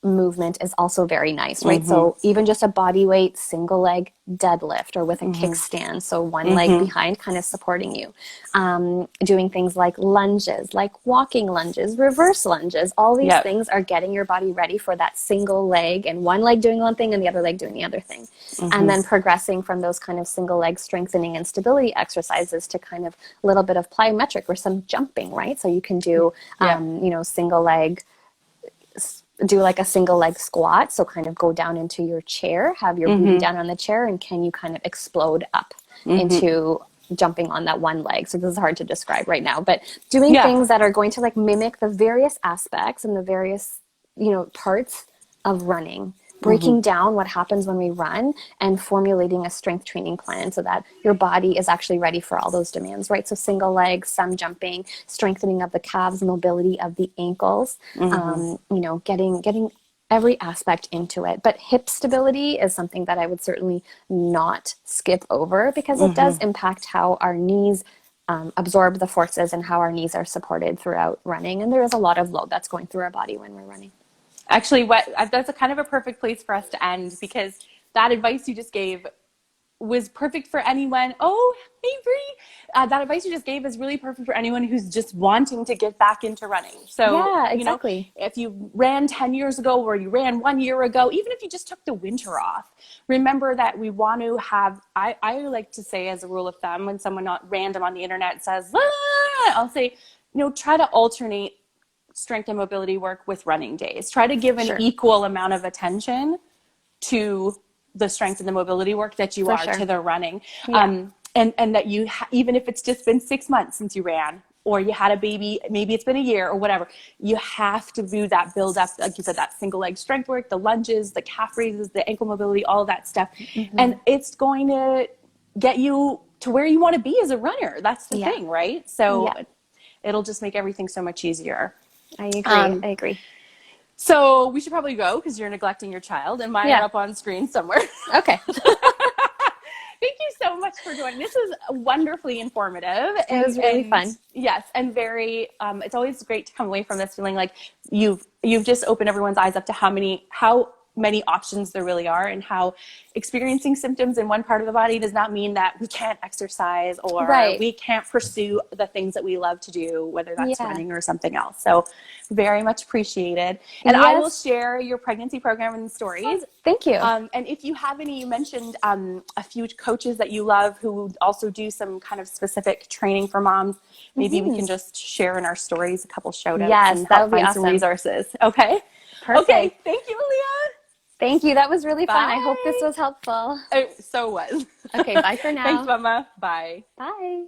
movement is also very nice, right? So even just a body weight single leg deadlift or with a kickstand, so one leg behind kind of supporting you. Doing things like lunges, like walking lunges, reverse lunges, all these things are getting your body ready for that single leg, and one leg doing one thing and the other leg doing the other thing. And then progressing from those kind of single leg strengthening and stability exercises to kind of a little bit of plyometric or some jumping, right? So you can do, single leg, do like a single leg squat. So kind of go down into your chair, have your booty down on the chair, and can you kind of explode up into jumping on that one leg? So this is hard to describe right now, but doing things that are going to like mimic the various aspects and the various, parts of running, breaking down what happens when we run and formulating a strength training plan so that your body is actually ready for all those demands, right? So single legs, some jumping, strengthening of the calves, mobility of the ankles, getting every aspect into it. But hip stability is something that I would certainly not skip over, because it does impact how our knees absorb the forces and how our knees are supported throughout running. And there is a lot of load that's going through our body when we're running. Actually, that's a kind of a perfect place for us to end, because that advice you just gave was perfect for anyone. Oh, hey, Bree. That advice you just gave is really perfect for anyone who's just wanting to get back into running. So, yeah, exactly. If you ran 10 years ago or you ran 1 year ago, even if you just took the winter off, remember that we want to have, I like to say as a rule of thumb, when someone not random on the internet says, I'll say, try to alternate strength and mobility work with running days. Try to give an equal amount of attention to the strength and the mobility work that you are to the running. And that you, even if it's just been 6 months since you ran, or you had a baby, maybe it's been a year or whatever, you have to do that build up, like you said, that single leg strength work, the lunges, the calf raises, the ankle mobility, all of that stuff. And it's going to get you to where you want to be as a runner. That's the thing, right? So it'll just make everything so much easier. I agree. So we should probably go, because you're neglecting your child, and mine are up on screen somewhere. Okay. Thank you so much for joining. This was wonderfully informative. It was really fun. Yes, and very. It's always great to come away from this feeling like you've just opened everyone's eyes up to how many options there really are, and how experiencing symptoms in one part of the body does not mean that we can't exercise or we can't pursue the things that we love to do, whether that's running or something else. So very much appreciated. And I will share your pregnancy program and stories. Thank you. And if you have any, you mentioned a few coaches that you love who also do some kind of specific training for moms. Maybe we can just share in our stories a couple shout outs and help find some resources. Okay. Perfect. Okay. Thank you, Aaliyah. Thank you. That was really fun. I hope this was helpful. It so was. Okay, bye for now. Thanks, Mama. Bye. Bye.